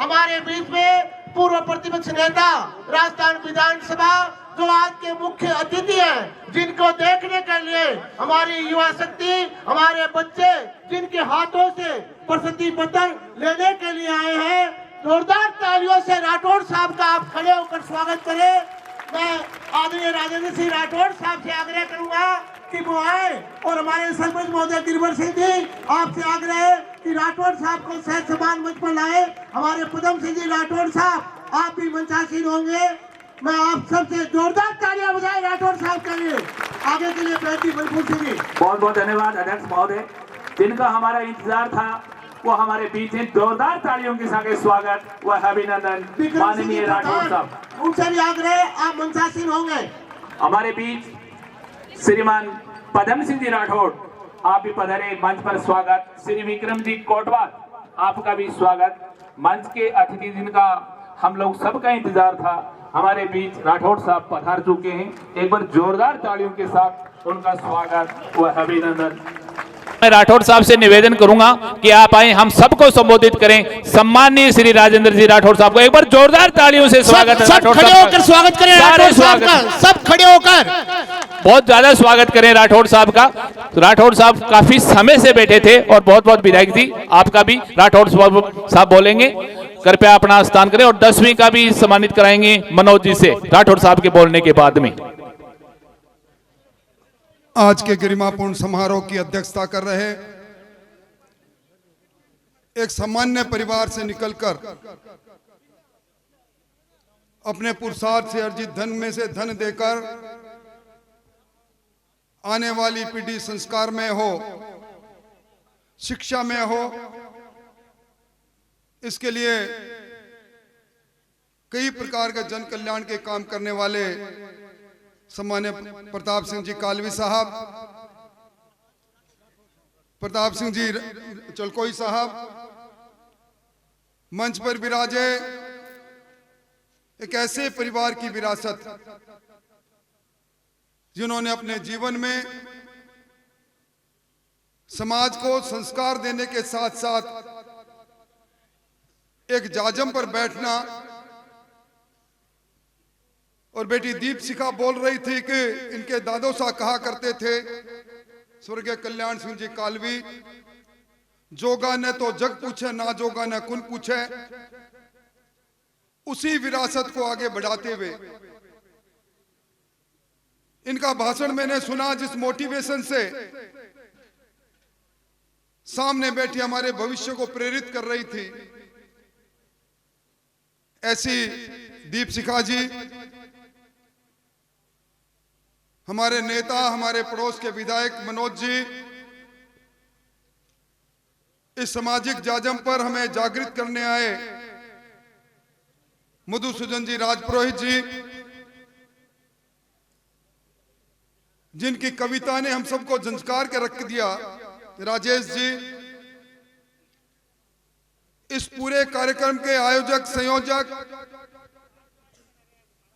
हमारे बीच में पूर्व प्रतिपक्ष नेता राजस्थान विधानसभा जो आज के मुख्य अतिथि हैं, जिनको देखने के लिए हमारी युवा शक्ति, हमारे बच्चे जिनके हाथों से प्रशस्ति पत्र लेने के लिए आए हैं, जोरदार तालियों से राठौड़ साहब का आप खड़े होकर स्वागत करें। मैं आदरणीय राजेंद्र सिंह राठौड़ साहब से आग्रह करूंगा कि वो आए और हमारे सरपंच महोदय गिरवर सिंह जी आपसे आग्रह है कि राठौड़ साहब को सहज समान मंच पर लाए। हमारे पदम सिंह जी राठौड़ साहब आप भी मंचासीन होंगे। मैं आप सबसे जोरदार तालियां बजाएं राठौड़ साहब के लिए। आगे के लिए बेटी बलपुर सिंह जी। बहुत बहुत धन्यवाद अध्यक्ष महोदय, जिनका हमारा इंतजार था वो हमारे बीच हैं। जोरदार तालियों के साथ स्वागत व अभिनंदन माननीय राठौड़ साहब। उनसे भी आग्रह आप मंचासीन होंगे। हमारे बीच श्रीमान पदम सिंह जी राठौड़, आप भी पधारे मंच पर। स्वागत श्री विक्रम जी कोटवाल, आपका भी स्वागत। मंच के अतिथि जिनका हम लोग सबका इंतजार था, हमारे बीच राठौड़ साहब पधार चुके हैं। एक बार जोरदार तालियों के साथ उनका स्वागत व अभिनंदन। मैं राठौड़ साहब से निवेदन करूंगा कि आप आए, हम सबको संबोधित करें। सम्माननीय श्री राजेंद्र जी राठौड़ साहब को एक बार जोरदार तालियों से स्वागत है। सब खड़े होकर स्वागत करें राठौड़ साहब का, सब खड़े होकर बहुत ज्यादा स्वागत करें राठौड़ साहब का। तो राठौड़ साहब काफी समय से बैठे थे और बहुत बहुत विधायक जी आपका भी राठौड़ साहब बोलेंगे। कृपया अपना स्थान करें और 10वीं का भी सम्मानित कराएंगे मनोज जी से राठौड़ साहब के बोलने के बाद में। आज के गरिमापूर्ण समारोह की अध्यक्षता कर रहे एक सामान्य परिवार से निकलकर अपने पुरुषार्थ से अर्जित धन में से धन देकर आने वाली पीढ़ी संस्कार में हो, शिक्षा में हो, इसके लिए कई प्रकार के जन कल्याण के काम करने वाले सम्मान्य प्रताप सिंह जी कालवी साहब, प्रताप सिंह जी चलकोई साहब मंच पर विराजे। एक ऐसे परिवार की विरासत जिन्होंने अपने जीवन में समाज को संस्कार देने के साथ साथ एक जाजम पर बैठना। और बेटी दीप शिखा बोल रही थी कि इनके दादो साहब कहा करते थे, स्वर्गीय कल्याण सिंह जी कालवी, जोगा ने तो जग पूछे, ना जोगा ने कुन पूछे। उसी विरासत को आगे बढ़ाते हुए इनका भाषण मैंने सुना, जिस मोटिवेशन से सामने बैठी हमारे भविष्य को प्रेरित कर रही थी। ऐसी दीप शिखा जी हमारे नेता, हमारे पड़ोस के विधायक मनोज जी इस सामाजिक जाजम पर हमें जागृत करने आए। मधुसूदन जी राजपुरोहित जी, जिनकी कविता ने हम सबको झंझकार के रख दिया। राजेश जी, इस पूरे कार्यक्रम के आयोजक, संयोजक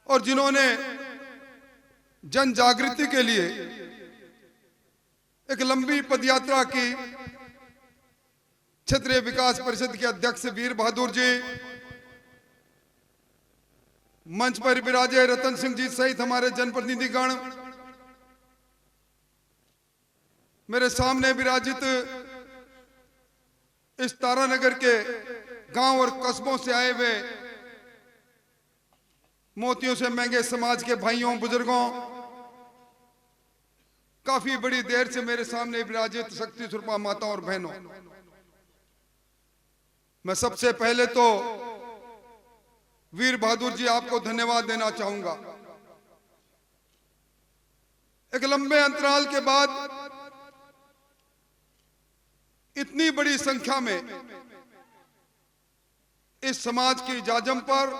और जिन्होंने जन जागृति के लिए एक लंबी पदयात्रा की, क्षेत्रीय विकास परिषद के अध्यक्ष वीर बहादुर जी, मंच पर विराजे रतन सिंह जी सहित हमारे जनप्रतिनिधिगण, मेरे सामने विराजित इस तारानगर के गांव और कस्बों से आए हुए मोतियों से महंगे समाज के भाइयों, बुजुर्गों, काफी बड़ी देर से मेरे सामने विराजित शक्ति स्वरूपा माताओं और बहनों, मैं सबसे पहले तो वीर बहादुर जी आपको धन्यवाद देना चाहूंगा। एक लंबे अंतराल के बाद इतनी बड़ी संख्या में इस समाज की जाजम पर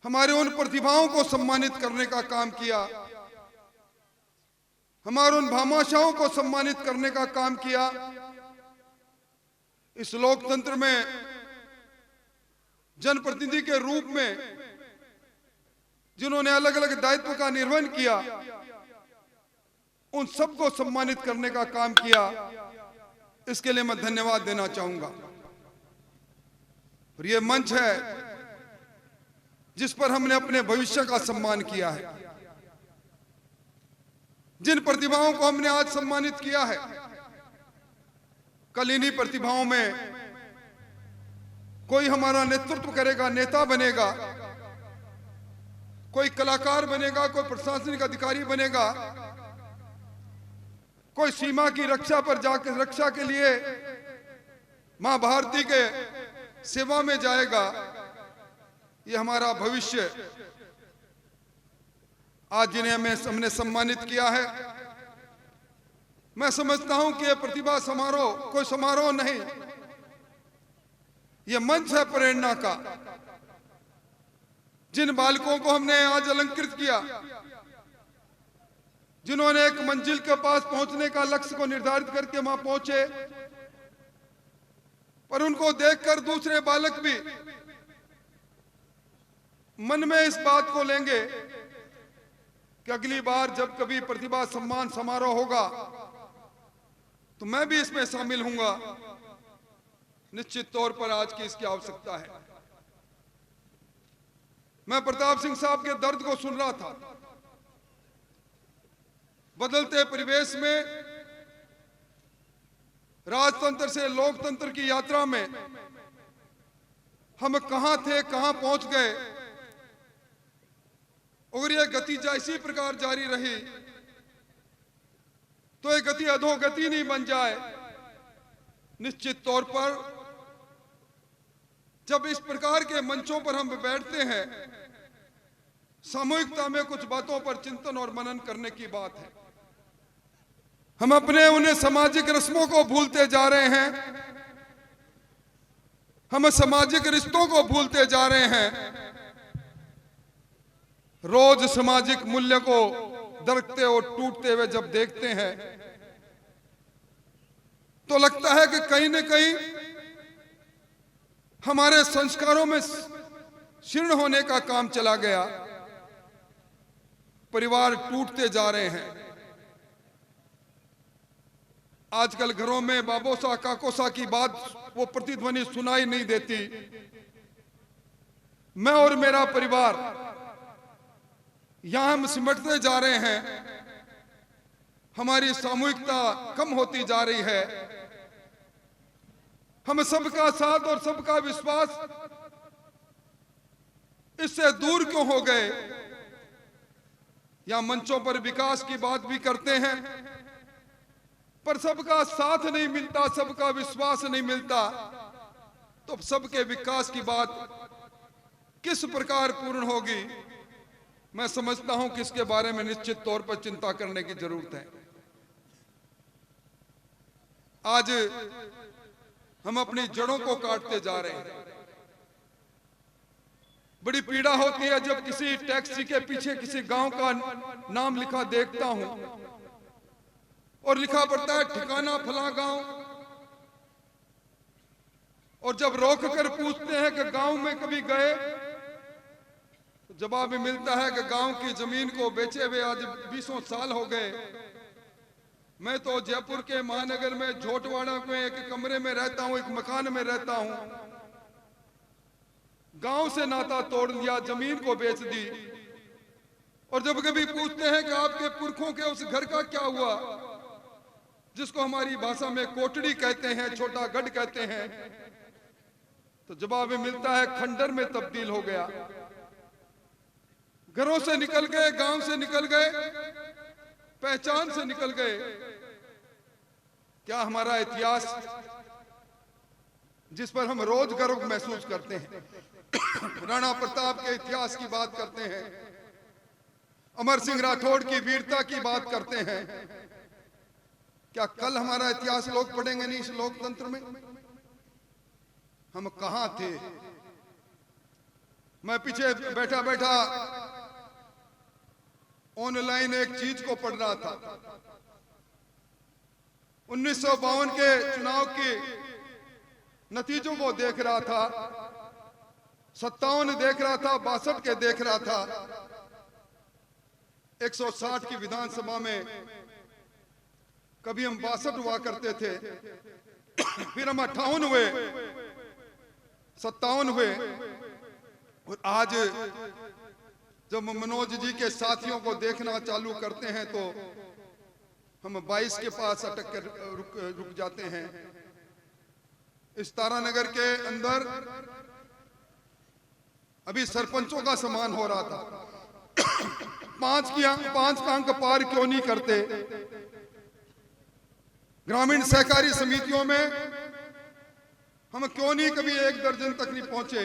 हमारे उन प्रतिभाओं को सम्मानित करने का काम किया, हमारे उन भामाशाहों को सम्मानित करने का काम किया। इस लोकतंत्र में जनप्रतिनिधि के रूप में जिन्होंने अलग अलग दायित्व का निर्वहन किया, उन सबको सम्मानित करने का काम किया। इसके लिए मैं धन्यवाद देना चाहूंगा। और ये मंच है जिस पर हमने अपने भविष्य का सम्मान किया है। जिन प्रतिभाओं को हमने आज सम्मानित किया है, कल इन्हीं प्रतिभाओं में कोई हमारा नेतृत्व करेगा, नेता बनेगा, कोई कलाकार बनेगा, कोई प्रशासनिक अधिकारी बनेगा, कोई सीमा की रक्षा पर जाकर रक्षा के लिए मां भारती के सेवा में जाएगा। ये हमारा भविष्य आज जिन्हें हमने सम्मानित किया है, मैं समझता हूं कि यह प्रतिभा समारोह कोई समारोह नहीं, यह मंच है प्रेरणा का। जिन बालकों को हमने आज अलंकृत किया, जिन्होंने एक मंजिल के पास पहुंचने का लक्ष्य को निर्धारित करके वहां पहुंचे, पर उनको देखकर दूसरे बालक भी मन में इस बात को लेंगे कि अगली बार जब कभी प्रतिभा सम्मान समारोह होगा तो मैं भी इसमें शामिल हूंगा। निश्चित तौर पर आज की इसकी आवश्यकता है। मैं प्रताप सिंह साहब के दर्द को सुन रहा था। बदलते परिवेश में राजतंत्र से लोकतंत्र की यात्रा में हम कहां थे, कहां पहुंच गए, और यह गति इसी प्रकार जारी रही तो यह गति अधोगति नहीं बन जाए। निश्चित तौर पर जब इस प्रकार के मंचों पर हम बैठते हैं, सामूहिकता में कुछ बातों पर चिंतन और मनन करने की बात है। हम अपने उन्हें सामाजिक रस्मों को भूलते जा रहे हैं, हम सामाजिक रिश्तों को भूलते जा रहे हैं। रोज सामाजिक मूल्य को दरकते और टूटते हुए जब देखते हैं तो लगता है कि कहीं न कहीं हमारे संस्कारों में क्षीण होने का काम चला गया। परिवार टूटते जा रहे हैं। आजकल घरों में बाबोसा काकोसा की बात वो प्रतिध्वनि सुनाई नहीं देती। मैं और मेरा परिवार यहां हम सिमटते जा रहे हैं, हमारी सामूहिकता कम होती जा रही है। हम सबका साथ और सबका विश्वास इससे दूर क्यों हो गए? या मंचों पर विकास की बात भी करते हैं, पर सबका साथ नहीं मिलता, सबका विश्वास नहीं मिलता, तो सबके विकास की बात किस प्रकार पूर्ण होगी? मैं समझता हूं कि इसके बारे में निश्चित तौर पर चिंता करने की जरूरत है। आज हम अपनी जड़ों को काटते जा रहे हैं। बड़ी पीड़ा होती है जब किसी टैक्सी के पीछे किसी गांव का नाम लिखा देखता हूं और लिखा पड़ता है ठिकाना फला गांव, और जब रोक कर पूछते हैं कि गांव में कभी गए, तो जवाब मिलता है कि गांव की जमीन को बेचे हुए आज 20 साल हो गए। मैं तो जयपुर के महानगर में झोटवाड़ा में एक कमरे में रहता हूं, एक मकान में रहता हूं। गांव से नाता तोड़ लिया, जमीन को बेच दी, और जब कभी पूछते हैं कि आपके पुरखों के उस घर का क्या हुआ, जिसको हमारी भाषा में कोटड़ी कहते हैं, छोटा गढ़ कहते हैं, तो जवाब मिलता है खंडर में तब्दील हो गया। घरों से निकल गए, गांव से निकल गए, पहचान से निकल गए। क्या हमारा इतिहास जिस पर हम रोज गर्व महसूस करते हैं, राणा प्रताप के इतिहास की बात करते हैं, अमर सिंह राठौड़ की वीरता की बात करते हैं, क्या कल हमारा इतिहास लोग पढ़ेंगे नहीं इस लोकतंत्र में? हम कहां थे? मैं पीछे बैठा बैठा ऑनलाइन एक चीज को पढ़ रहा था। 1952 के चुनाव के नतीजों को देख रहा था, 57 देख रहा था, 62 के देख रहा था। 160 की विधानसभा में कभी हम 62 हुआ करते थे, फिर हम 58 हुए, 57 हुए और आज जब मनोज जी के साथियों को देखना चालू करते हैं तो हम 22 के पास अटक कर रुक जाते हैं। इस तारानगर के अंदर अभी सरपंचों का सम्मान हो रहा था। 5 का अंक पार क्यों नहीं करते? ग्रामीण सहकारी समितियों में हम क्यों नहीं कभी 1 दर्जन तक नहीं पहुंचे?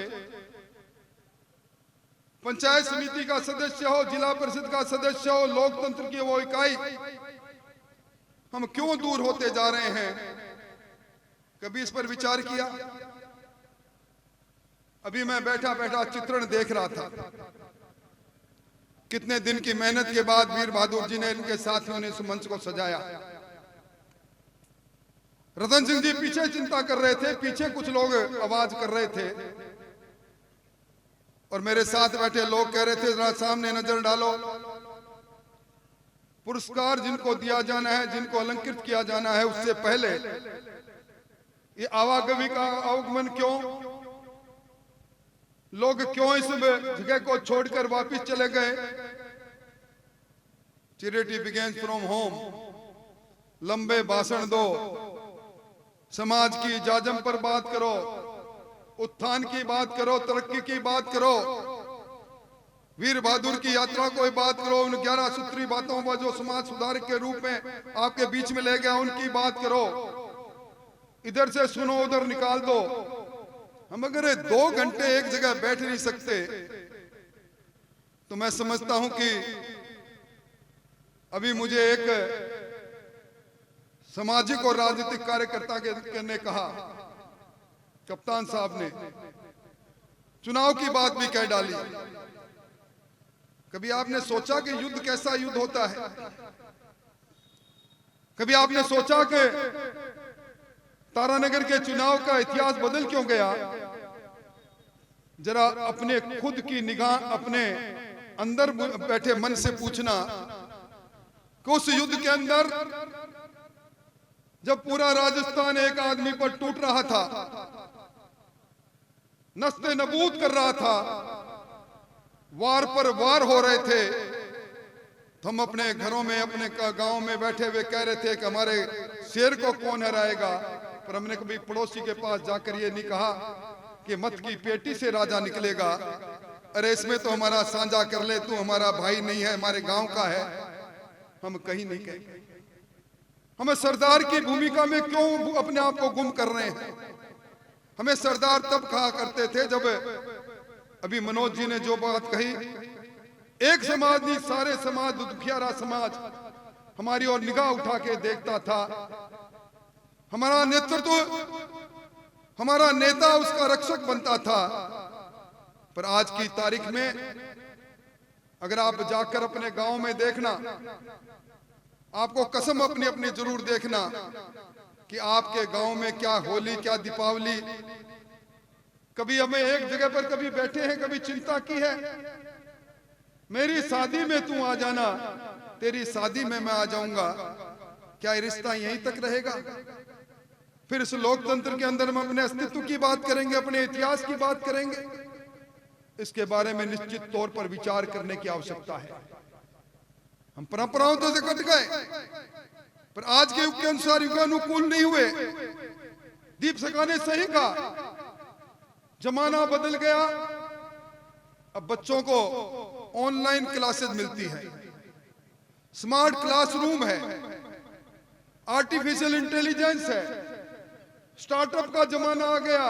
पंचायत समिति का सदस्य हो, जिला परिषद का सदस्य हो, लोकतंत्र की वो इकाई, हम क्यों दूर होते जा रहे हैं? कभी इस पर विचार किया? अभी मैं बैठा बैठा चित्रण देख रहा था। कितने दिन की मेहनत के बाद वीर बहादुर जी ने, इनके साथियों ने इस मंच को सजाया। रतन सिंह जी पीछे चिंता कर रहे थे, पीछे कुछ लोग आवाज कर रहे थे और मेरे साथ बैठे लोग कह रहे थे जरा सामने नजर डालो। पुरस्कार जिनको दिया जाना है, जिनको अलंकृत किया जाना है, उससे पहले ये आवागमन का आगमन क्यों? लोग क्यों इस जगह को छोड़कर वापस चले गए? Charity begins from home. लंबे भाषण दो, समाज की जाजम पर बात करो, उत्थान की बात करो, तरक्की की बात करो, वीर बहादुर की यात्रा को बात करो, उन 11 सूत्री बातों पर जो समाज सुधारक के रूप में आपके बीच में ले गया उनकी बात करो। इधर से सुनो उधर निकाल दो। हम अगर 2 घंटे एक जगह बैठ नहीं सकते तो मैं समझता हूं कि अभी मुझे एक सामाजिक और राजनीतिक कार्यकर्ता ने कहा, कप्तान साहब ने चुनाव की बात भी कह डाली। कभी आपने सोचा कि युद्ध कैसा युद्ध होता है? कभी आपने सोचा कि तारानगर के चुनाव का इतिहास बदल क्यों गया? जरा अपने खुद की निगाह, अपने अंदर बैठे मन से पूछना कि उस युद्ध के अंदर जब पूरा राजस्थान एक आदमी पर टूट रहा था, नस्ते नबूद कर रहा था, वार पर वार हो रहे थे, तो हम अपने घरों में, अपने गांव में बैठे हुए कह रहे थे कि हमारे शेर को कौन हराएगा। पर हमने कभी पड़ोसी के पास जाकर ये नहीं कहा कि मत की पेटी से राजा निकलेगा। अरे इसमें तो हमारा साझा कर ले, तू हमारा भाई नहीं है, हमारे गांव का है। हम कहीं नहीं कहे। हमें सरदार की भूमिका में क्यों अपने आप को गुम कर रहे हैं? हमें सरदार तब कहा करते थे जब, अभी मनोज जी ने जो बात कही, एक समाज नहीं सारे समाज, दुखियारा समाज हमारी ओर निगाह उठा के देखता था। हमारा नेतृत्व, हमारा नेता उसका रक्षक बनता था। पर आज की तारीख में अगर आप जाकर अपने गांव में देखना, आपको कसम अपनी अपनी जरूर देखना कि आपके गांव में क्या होली, क्या दीपावली, कभी हमें एक जगह पर कभी बैठे हैं, कभी चिंता की है मेरी शादी में तू आ जाना, तेरी शादी में मैं आ जाऊंगा। क्या ये रिश्ता यहीं तक रहेगा? फिर इस लोकतंत्र के अंदर हम अपने अस्तित्व की बात करेंगे, अपने इतिहास की बात करेंगे। इसके बारे में निश्चित तौर पर विचार करने की आवश्यकता है। हम परंपराओं तो से कट गए, पर आज के युग के अनुसार युगानुकूल नहीं हुए। दीप सिखा ने सही कहा, जमाना बदल गया। अब बच्चों को ऑनलाइन क्लासेस मिलती है, स्मार्ट क्लासरूम है, आर्टिफिशियल इंटेलिजेंस है, स्टार्टअप का जमाना आ गया।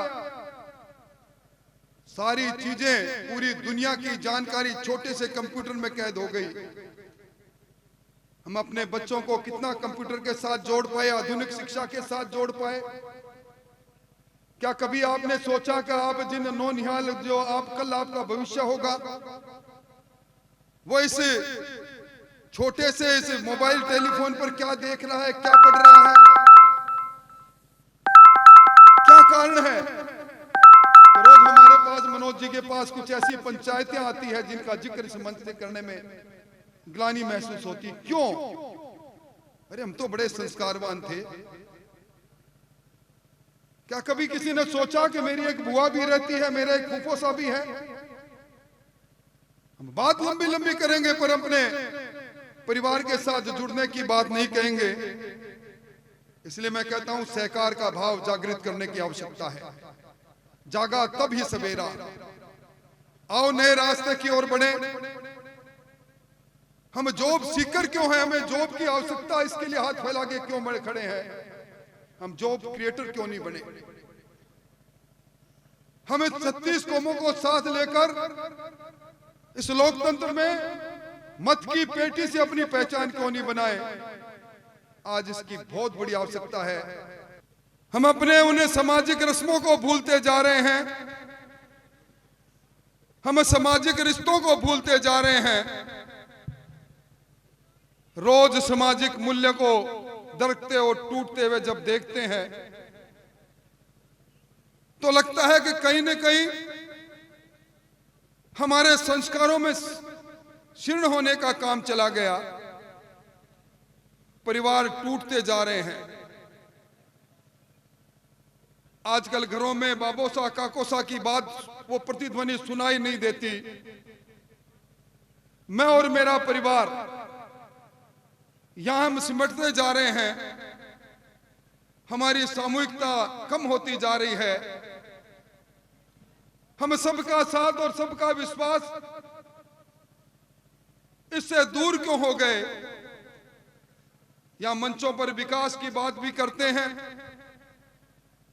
सारी चीजें, पूरी दुनिया की जानकारी छोटे से कंप्यूटर में कैद हो गई। हम अपने बच्चों को कितना कंप्यूटर के साथ जोड़ पाए, आधुनिक शिक्षा के साथ जोड़ पाए? क्या कभी आपने सोचा कि आप जिन नौनिहाल, जो आप कल आपका भविष्य होगा, वो इस छोटे से इस मोबाइल टेलीफोन पर क्या देख रहा है, क्या पढ़ रहा है? क्या कारण है कि रोज हमारे पास, मनोज जी के पास कुछ ऐसी पंचायतें आती है जिनका जिक्र इस मंच से करने में ग्लानि महसूस होती? क्यों? अरे हम तो बड़े संस्कारवान थे। क्या कभी किसी ने सोचा कि मेरी एक बुआ भी रहती है, मेरा एक फूफो सा भी है? हम बात लंबी लंबी करेंगे पर अपने परिवार के साथ जुड़ने की बात नहीं कहेंगे। इसलिए मैं कहता हूं सहकार का भाव जागृत करने की आवश्यकता है। जागा तब ही सवेरा। आओ नए रास्ते की ओर बढ़े। हम जॉब सीकर क्यों हैं? हमें जॉब की आवश्यकता, इसके लिए हाथ फैला के क्यों बड़े खड़े हैं? हम जॉब क्रिएटर क्यों नहीं बने? हमें 36 कौमों को साथ लेकर इस लोकतंत्र में मत की पेटी से अपनी पहचान क्यों नहीं बनाए? आज इसकी बहुत बड़ी आवश्यकता है। हम अपने उन्हें सामाजिक रस्मों को भूलते जा रहे हैं। हम सामाजिक रिश्तों को भूलते जा रहे हैं। रोज सामाजिक मूल्य को दरकते और टूटते हुए जब देखते हैं तो लगता है कि कहीं न कहीं हमारे संस्कारों में क्षीण होने का काम चला गया। परिवार टूटते जा रहे हैं। आजकल घरों में बाबोसा काकोसा की बात, वो प्रतिध्वनि सुनाई नहीं देती। मैं और मेरा परिवार यहां हम सिमटते जा रहे हैं। हमारी सामूहिकता कम होती जा रही है। हम सबका साथ और सबका विश्वास इससे दूर क्यों हो गए? या मंचों पर विकास की बात भी करते हैं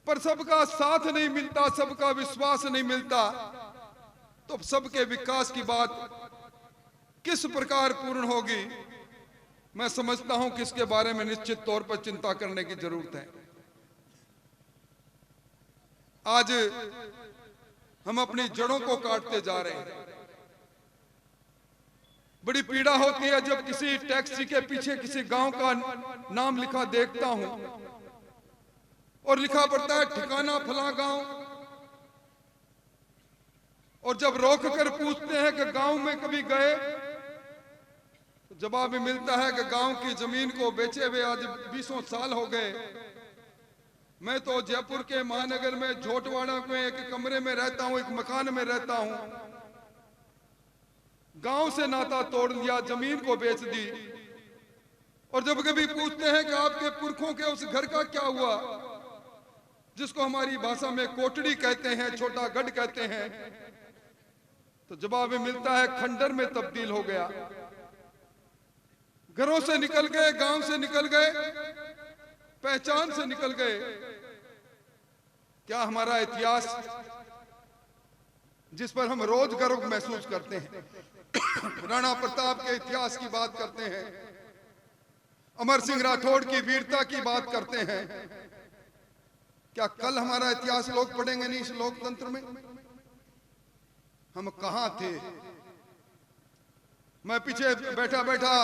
पर सबका साथ नहीं मिलता, सबका विश्वास नहीं मिलता, तो सबके विकास की बात किस प्रकार पूर्ण होगी? मैं समझता हूं कि इसके बारे में निश्चित तौर पर चिंता करने की जरूरत है। आज हम अपनी जड़ों को काटते जा रहे हैं। बड़ी पीड़ा होती है जब किसी टैक्सी के पीछे किसी गांव का नाम लिखा देखता हूं और लिखा पड़ता है ठिकाना फला गांव, और जब रोक कर पूछते हैं कि गांव में कभी गए तो जवाब भी मिलता है कि गांव की जमीन को बेचे हुए आज 20 साल हो गए। मैं तो जयपुर के महानगर में झोटवाड़ा में एक कमरे में रहता हूं, एक मकान में रहता हूं। गांव से नाता तोड़ लिया, जमीन को बेच दी। और जब कभी पूछते हैं कि आपके पुरखों के उस घर का क्या हुआ, जिसको हमारी भाषा में कोटड़ी कहते हैं, छोटा गढ़ कहते हैं, तो जवाब मिलता है खंडर में तब्दील हो गया। घरों से निकल गए, गांव से निकल गए, पहचान से निकल गए। क्या हमारा इतिहास, जिस पर हम रोज गर्व महसूस करते हैं, राणा प्रताप के इतिहास की बात करते हैं, अमर सिंह राठौड़ की वीरता की बात करते हैं, क्या कल हमारा इतिहास लोग पढ़ेंगे नहीं इस लोकतंत्र में? हम कहां थे? मैं पीछे बैठा बैठा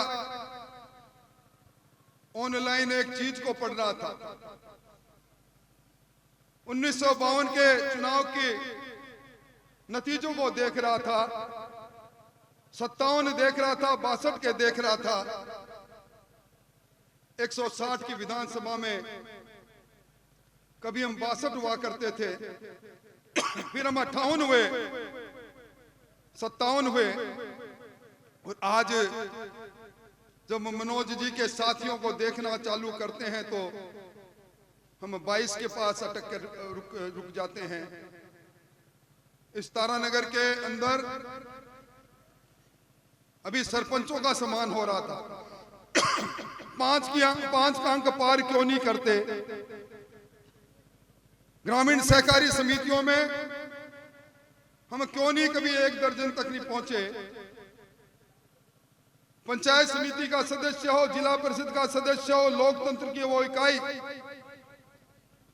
ऑनलाइन एक चीज को पढ़ रहा था। 1952 के चुनाव के नतीजों को देख रहा था, 57 देख रहा था, 62 के देख रहा था। 160 की विधानसभा में कभी हम 62 हुआ करते थे, फिर हम 58 हुए, 57 हुए, और आज जब मनोज जी के साथियों को देखना चालू करते हैं तो हम 22 के पास अटक कर रुक जाते हैं। इस तारानगर के अंदर अभी सरपंचों का सम्मान हो रहा था। 5 का अंक पार क्यों नहीं करते? ग्रामीण सहकारी समितियों में हम क्यों नहीं कभी 1 दर्जन तक नहीं पहुंचे? पंचायत समिति का सदस्य हो, जिला परिषद का सदस्य हो, लोकतंत्र की वो इकाई,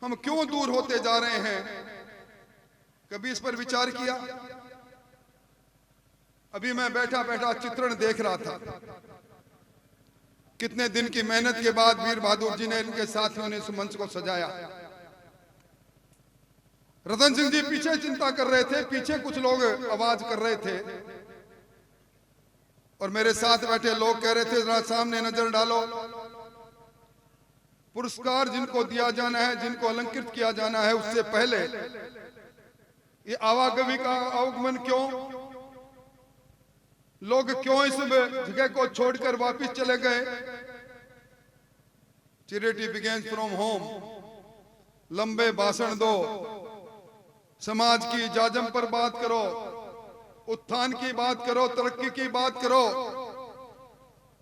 हम क्यों दूर होते जा रहे हैं? कभी इस पर विचार किया? अभी मैं बैठा बैठा चित्रण देख रहा था। कितने दिन की मेहनत के बाद वीर बहादुर जी ने, इनके साथियों ने इस मंच को सजाया। रतन सिंह जी पीछे चिंता कर रहे थे, पीछे कुछ लोग आवाज कर रहे थे, और मेरे साथ बैठे लोग कह रहे थे जरा सामने नजर डालो। पुरस्कार जिनको दिया जाना है, जिनको अलंकृत किया जाना है, उससे पहले ये आवागमन का आगमन क्यों? लोग क्यों इस जगह को छोड़कर वापस चले गए? Charity begins from home. लंबे भाषण दो, समाज की जाजम पर बात करो, उत्थान की बात करो, तरक्की की बात करो,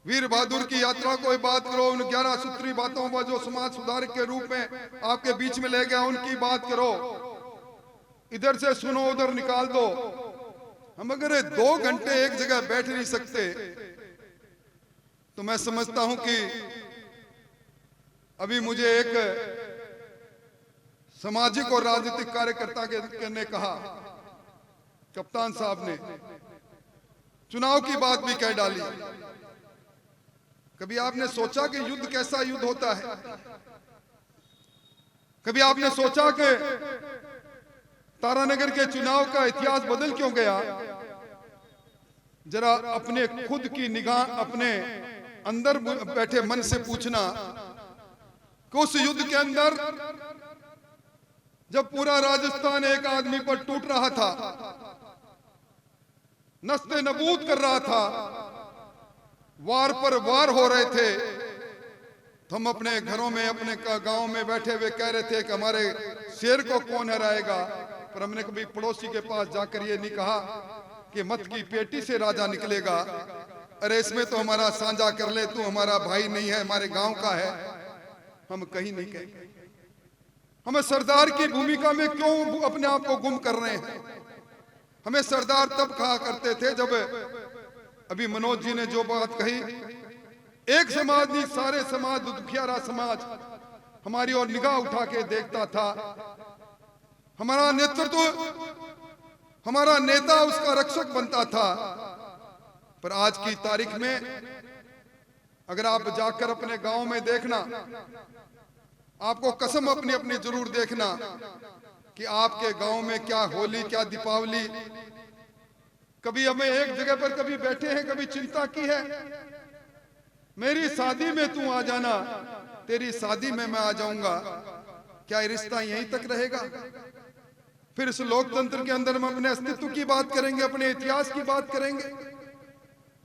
वीर बहादुर की यात्रा को बात करो, उन 11 सूत्री बातों पर जो समाज सुधारक के रूप में आपके बीच में ले गया उनकी बात करो। इधर से सुनो, उधर निकाल दो। हम अगर 2 घंटे एक जगह बैठ नहीं सकते तो मैं समझता हूं कि अभी मुझे एक सामाजिक और राजनीतिक कार्यकर्ता ने कहा, कप्तान साहब ने चुनाव की बात भी कह डाली। कभी आपने सोचा कि युद्ध कैसा युद्ध होता है? कभी आपने सोचा कि तारानगर के चुनाव का इतिहास बदल क्यों गया? जरा अपने खुद की निगाह अपने अंदर बैठे मन से पूछना कि उस युद्ध के अंदर जब पूरा राजस्थान एक आदमी पर टूट रहा था, नस्ते नबूद कर रहा था, वार पर वार हो रहे थे, तो हम अपने घरों में, अपने गांव में बैठे हुए कह रहे थे कि हमारे शेर को कौन हराएगा। पर हमने कभी पड़ोसी के पास जाकर ये नहीं कहा कि मत की पेटी से राजा निकलेगा। अरे इसमें तो हमारा साझा कर ले, तू हमारा भाई नहीं है, हमारे गांव का है। हम कहीं नहीं कहेंगे। हमें सरदार की भूमिका में क्यों अपने आप को गुम कर रहे हैं? हमें सरदार तब कहा करते थे जब, अभी मनोज जी ने जो बात कही, एक समाज नहीं, सारे समाज, दुखियारा समाज हमारी ओर निगाह उठा के देखता था। हमारा नेतृत्व, हमारा नेता उसका रक्षक बनता था। पर आज की तारीख में अगर आप जाकर अपने गांव में देखना, आपको कसम अपनी अपनी जरूर देखना कि आपके गांव में क्या होली, क्या दीपावली, कभी हमें एक जगह पर कभी बैठे हैं, कभी चिंता की है मेरी शादी में तू आ जाना, तेरी शादी में मैं आ जाऊंगा। क्या रिश्ता यहीं तक रहेगा? फिर इस लोकतंत्र के अंदर हम अपने अस्तित्व की बात करेंगे, अपने इतिहास की बात करेंगे।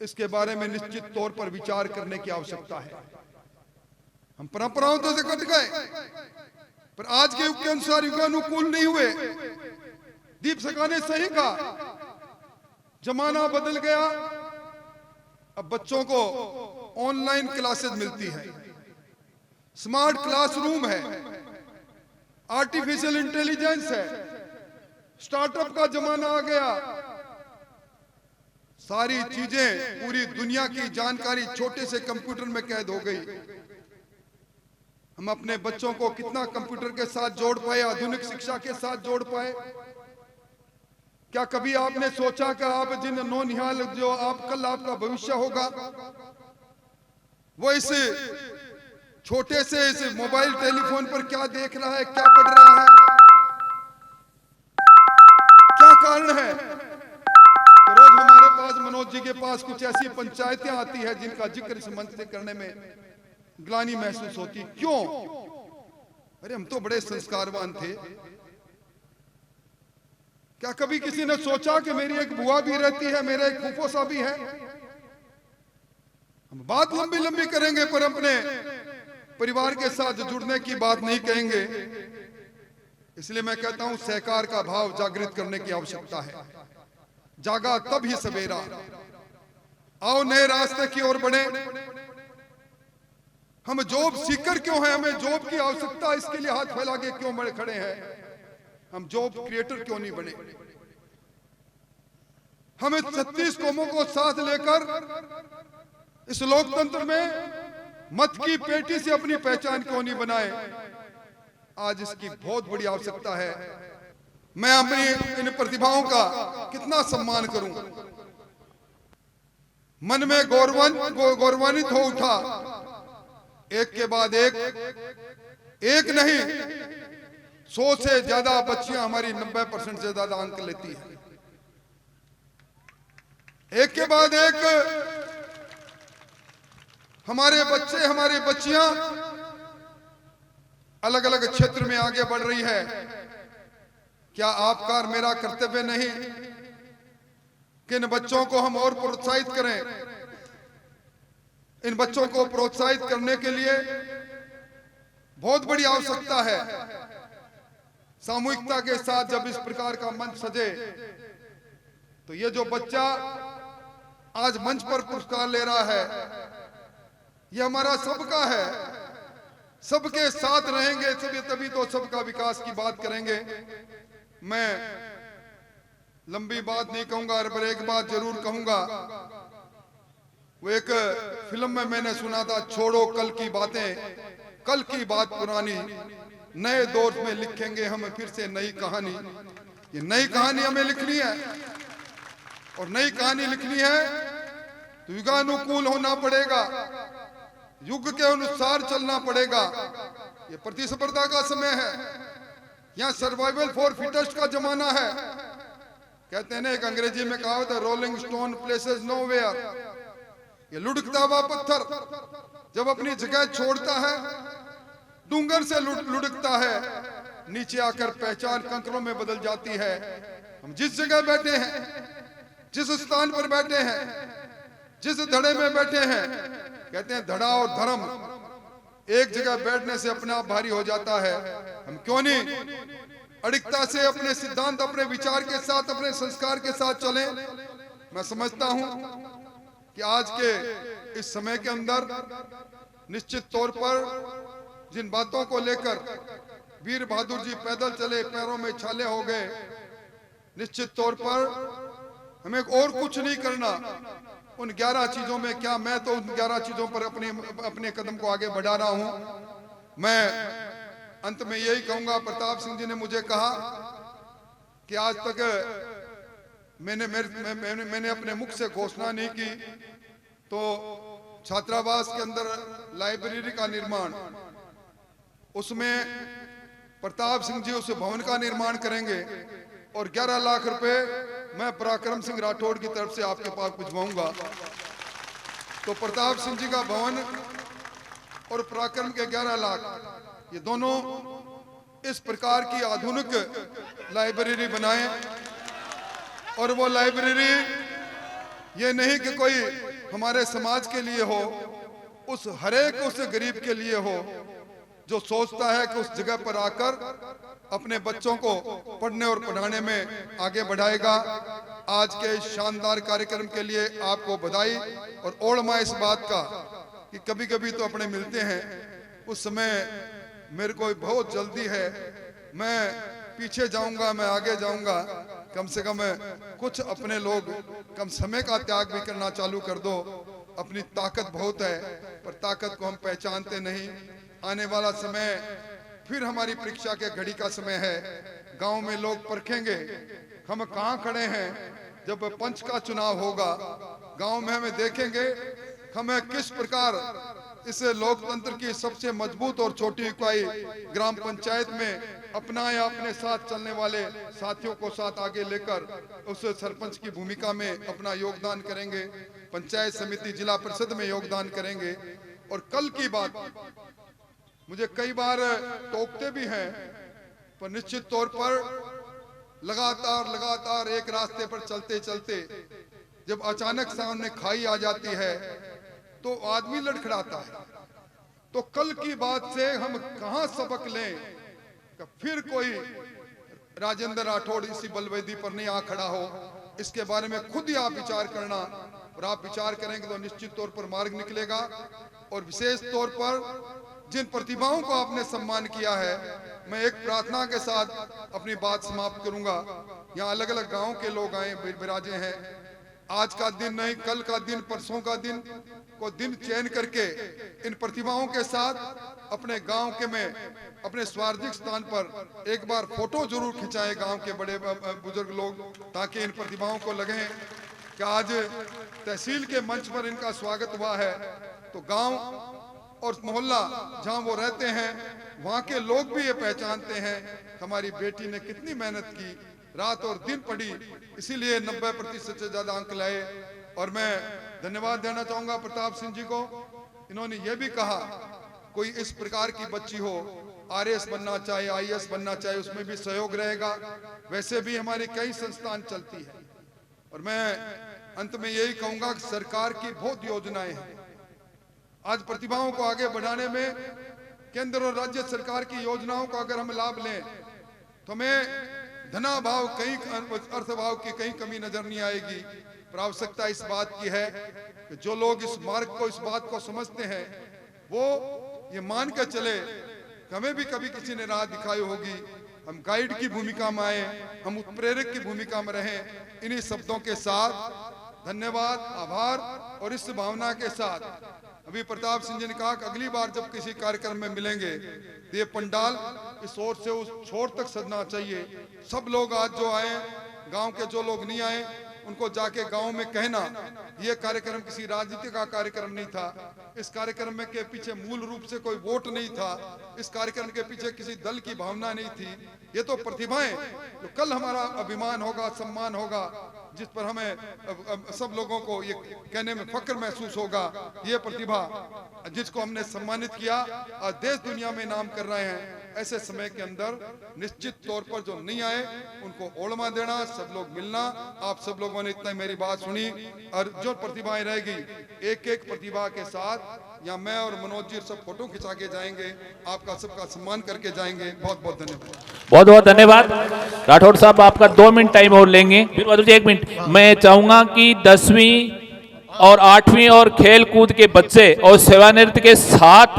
इसके बारे में निश्चित तौर पर विचार करने की आवश्यकता है। हम परंपराओं तो से कट गए, पर आज के युग के अनुसार युगानुकूल नहीं हुए। दीप सिका ने सही कहा, जमाना बदल गया। अब बच्चों को ऑनलाइन क्लासेस मिलती है, स्मार्ट क्लासरूम है, आर्टिफिशियल इंटेलिजेंस है, स्टार्टअप का जमाना आ गया। सारी चीजें, पूरी दुनिया की जानकारी छोटे से कंप्यूटर में कैद हो गई। हम अपने बच्चों को कितना कंप्यूटर के साथ जोड़ पाए, आधुनिक शिक्षा के साथ जोड़ पाए? क्या कभी आपने सोचा कि आप जिन नौनिहाल, जो आप कल आपका भविष्य होगा, वो इस छोटे से इस मोबाइल टेलीफोन पर क्या देख रहा है, क्या पढ़ रहा है? क्या कारण है? रोज हमारे पास, मनोज जी के पास कुछ ऐसी पंचायतें आती है जिनका जिक्र इस मंच से करने में ग्लानि महसूस होती। क्यों? अरे हम तो बड़े संस्कारवान थे। क्या कभी किसी ने सोचा कि मेरी एक बुआ भी रहती है, मेरा एक फूफोसा भी है? हम बात लंबी लंबी करेंगे पर अपने परिवार के साथ जुड़ने की बात नहीं कहेंगे। इसलिए मैं कहता हूं, सहकार का भाव जागृत करने की आवश्यकता है। जागा तब ही सवेरा। आओ नए रास्ते की ओर बढ़े। हम जॉब सीकर क्यों हैं? हमें जॉब की आवश्यकता, इसके लिए हाथ फैला के क्यों बड़े खड़े हैं? हम जॉब क्रिएटर क्यों नहीं बने? हमें 36 कौमों को साथ लेकर इस लोकतंत्र में मत की पेटी से अपनी पहचान क्यों नहीं बनाए? आज इसकी बहुत बड़ी आवश्यकता है। मैं अपनी इन प्रतिभाओं का कितना सम्मान करूं। मन में गौरवान्वित हो उठा। एक के बाद एक नहीं, 100 से ज्यादा बच्चियां हमारी 90% से ज्यादा अंक लेती है। एक के बाद एक हमारे बच्चे, हमारी बच्चियां अलग अलग क्षेत्र में आगे बढ़ रही है। क्या आपका और मेरा कर्तव्य नहीं कि इन बच्चों को हम और प्रोत्साहित करें? इन बच्चों को प्रोत्साहित करने के लिए बहुत बड़ी आवश्यकता है। सामूहिकता के साथ जब इस प्रकार का मंच सजे तो ये जो बच्चा आज मंच पर पुरस्कार ले रहा है, ये हमारा सबका है। सबके साथ रहेंगे तभी तो सबका विकास की बात करेंगे। मैं लंबी बात नहीं कहूंगा, पर एक बात जरूर कहूंगा। वो एक फिल्म में मैंने सुना था, छोड़ो कल की बातें, कल की बात पुरानी, नए दौर में लिखेंगे हम फिर से नई कहानी। ये नई कहानी हमें लिखनी है, और नई कहानी लिखनी है तो युगानुकूल होना पड़ेगा, युग के अनुसार चलना पड़ेगा। ये प्रतिस्पर्धा का समय है, यहाँ सर्वाइवल फॉर फिटेस्ट का जमाना है। कहते हैं ना, एक अंग्रेजी में कहावत है, रोलिंग स्टोन प्लेसेस नोवेयर। ये लुढ़कता हुआ पत्थर जब अपनी जगह छोड़ता है, डूंगर से लुढ़कता है, नीचे आकर पहचान कंकरों में बदल जाती है। हम जिस जगह बैठे हैं, जिस स्थान पर बैठे हैं, जिस धड़े में बैठे हैं, कहते हैं धड़ा और धर्म एक जगह बैठने से अपने आप भारी हो जाता है। हम क्यों नहीं अडिगता से अपने सिद्धांत, अपने विचार के साथ, अपने संस्कार के साथ चलें। मैं समझता हूं कि आज के इस समय के अंदर निश्चित तौर पर जिन बातों को लेकर वीर बहादुर जी पैदल चले, पैरों में छाले हो गए, निश्चित तौर पर हमें और कुछ नहीं करना। उन 11 चीजों में क्या, मैं तो उन 11 चीजों पर अपने कदम को आगे बढ़ा रहा हूं। मैं अंत में यही कहूंगा, प्रताप सिंह जी ने मुझे कहा कि आज तक मैंने अपने मुख से घोषणा नहीं की, तो छात्रावास के अंदर लाइब्रेरी का निर्माण, उसमें प्रताप सिंह जी उस भवन का निर्माण करेंगे और 11 लाख रुपए मैं पराक्रम सिंह राठौड़ की तरफ से आपके पास भिजवाऊंगा। तो प्रताप सिंह जी का भवन और पराक्रम के 11 लाख, ये दोनों इस प्रकार की आधुनिक लाइब्रेरी बनाएं। और वो लाइब्रेरी ये नहीं कि कोई हमारे समाज के लिए हो, उस हरेक उस गरीब के लिए हो जो सोचता है कि उस जगह पर आकर अपने बच्चों को पढ़ने और पढ़ाने में आगे बढ़ाएगा। आज के इस शानदार कार्यक्रम के लिए आपको बधाई और ओढ़मा इस बात का कि कभी कभी तो अपने मिलते हैं, उस समय मेरे को बहुत जल्दी है, मैं पीछे जाऊंगा, मैं आगे जाऊंगा, कम से कम कुछ अपने लोग कम समय का त्याग भी करना चालू कर दो। अपनी ताकत बहुत है, पर ताकत को हम पहचानते नहीं। आने वाला समय फिर हमारी परीक्षा के घड़ी का समय है। गांव में लोग परखेंगे हम कहां खड़े हैं। जब पंच का चुनाव होगा, गांव में हमें देखेंगे हमें किस प्रकार इस लोकतंत्र की सबसे मजबूत और छोटी इकाई ग्राम पंचायत में अपना या अपने साथ चलने वाले साथियों को साथ आगे लेकर उस सरपंच की भूमिका में अपना योगदान करेंगे, पंचायत समिति जिला परिषद में योगदान करेंगे। और कल की बात मुझे कई बार टोकते भी हैं, पर निश्चित तौर पर लगातार एक रास्ते पर चलते चलते जब अचानक सामने खाई आ जाती है तो आदमी लड़खड़ाता है। तो कल की बात से हम कहां सबक लें कि फिर कोई राजेंद्र राठौड़ इसी बलवेदी पर नहीं आ खड़ा हो। इसके बारे में खुद ही आप विचार करना, और आप विचार करेंगे तो निश्चित तौर पर मार्ग निकलेगा। और विशेष तौर पर जिन प्रतिभाओं को आपने सम्मान किया है, मैं एक प्रार्थना के साथ अपनी बात समाप्त करूंगा। यहाँ अलग अलग गांव के लोग आए बिराजे हैं। आज का दिन नहीं, कल का दिन, परसों का दिन को दिन चयन करके इन प्रतिभाओं के साथ अपने गांव के में अपने स्वार्थिक स्थान पर एक बार फोटो जरूर खिंचाए गांव के बड़े बुजुर्ग लोग, ताकि इन प्रतिभाओं को लगे कि आज तहसील के मंच पर इनका स्वागत हुआ है। तो गांव और मोहल्ला जहां वो रहते हैं वहां के लोग भी ये पहचानते हैं हमारी बेटी ने कितनी मेहनत की, रात और दिन पढ़ी, इसीलिए 90% से ज्यादा अंक लाए। और मैं धन्यवाद देना चाहूंगा प्रताप सिंह जी को। इन्होंने ये भी कहा कोई इस प्रकार की बच्ची हो RS बनना चाहे, IAS बनना चाहे, उसमें भी सहयोग रहेगा। वैसे भी हमारी कई संस्थान चलती है। और मैं अंत में यही कहूंगा कि सरकार की बहुत योजनाएं हैं। आज प्रतिभाओं को आगे बढ़ाने में केंद्र और राज्य सरकार की योजनाओं का अगर हम लाभ लें तो हमें धनाभाव कहीं अर्थभाव की कहीं कमी नजर नहीं आएगी। पर आवश्यकता इस बात की है कि जो लोग इस मार्ग को, इस बात को समझते हैं, वो ये मान के चले कि हमें भी कभी किसी ने राह दिखाई होगी, हम गाइड की भूमिका में आए, हम उत्प्रेरक की भूमिका में रहें। इन्हीं शब्दों के साथ धन्यवाद, आभार और इस भावना के साथ अभी प्रताप सिंह जी ने कहा कि अगली बार जब किसी कार्यक्रम में मिलेंगे तो ये पंडाल इस ओर से उस छोर तक सजना चाहिए। सब लोग आज जो आए, गांव के जो लोग नहीं आए, उनको जाके गांव में कहना ये कार्यक्रम किसी राजनीति का कार्यक्रम नहीं था। इस कार्यक्रम के पीछे मूल रूप से कोई वोट नहीं था। इस कार्यक्रम के पीछे किसी दल की भावना नहीं थी। ये तो प्रतिभाएं तो कल हमारा अभिमान होगा, सम्मान होगा, जिस पर हमें सब लोगों को ये कहने में फक्र महसूस होगा। ये प्रतिभा जिसको हमने सम्मानित किया, आज देश दुनिया में नाम कर रहे हैं। ऐसे समय के अंदर निश्चित तौर पर जो नहीं आए उनको ओळमा देना, सब लोग मिलना। आप सब लोगों ने इतना मेरी बात सुनी और जो प्रतिभाएं रहेगी एक एक प्रतिभा के साथ या मैं और मनोज जी सब फोटो खिंचा के जाएंगे, आपका सबका सम्मान करके जाएंगे। बहुत बहुत धन्यवाद। बहुत बहुत धन्यवाद। राठौड़ साहब आपका 2 मिनट टाइम और लेंगे, फिर बदल 1 मिनट। मैं चाहूंगा कि 10वीं और 8वीं और खेल कूद के बच्चे और सेवानिवृत्त के 7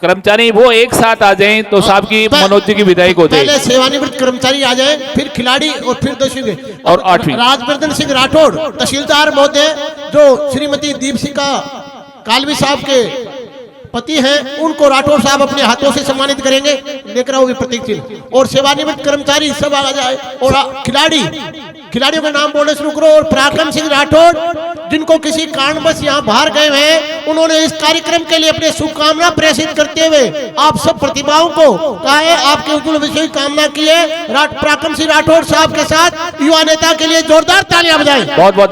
कर्मचारी वो एक साथ आ जाएं तो साहब की मनोज जी की विदाई को पहले सेवानिवृत्त कर्मचारी आ जाए, फिर खिलाड़ी और फिर 10वीं और 8वीं। राजवर्धन सिंह राठौड़ तहसीलदार महोदय जो श्रीमती दीपशिखा कालवी साहब के पति हैं, उनको राठौड़ साहब अपने हाथों से सम्मानित करेंगे। लेकर आओ प्रतीक चिन्ह। और सेवानिवृत्त कर्मचारी सब आ जाए और खिलाड़ियों का नाम बोलने शुरू करो। और पराक्रम सिंह राठौड़ जिनको किसी कारणवश यहाँ बाहर गए हैं, उन्होंने इस कार्यक्रम के लिए अपने शुभकामना प्रेषित करते हुए आप सब प्रतिभाओं को कहा है आपके उज्जवल भविष्य की कामना की है। पराक्रम सिंह राठौड़ साहब के साथ युवा नेता के लिए जोरदार तालियां बजाएं। बहुत बहुत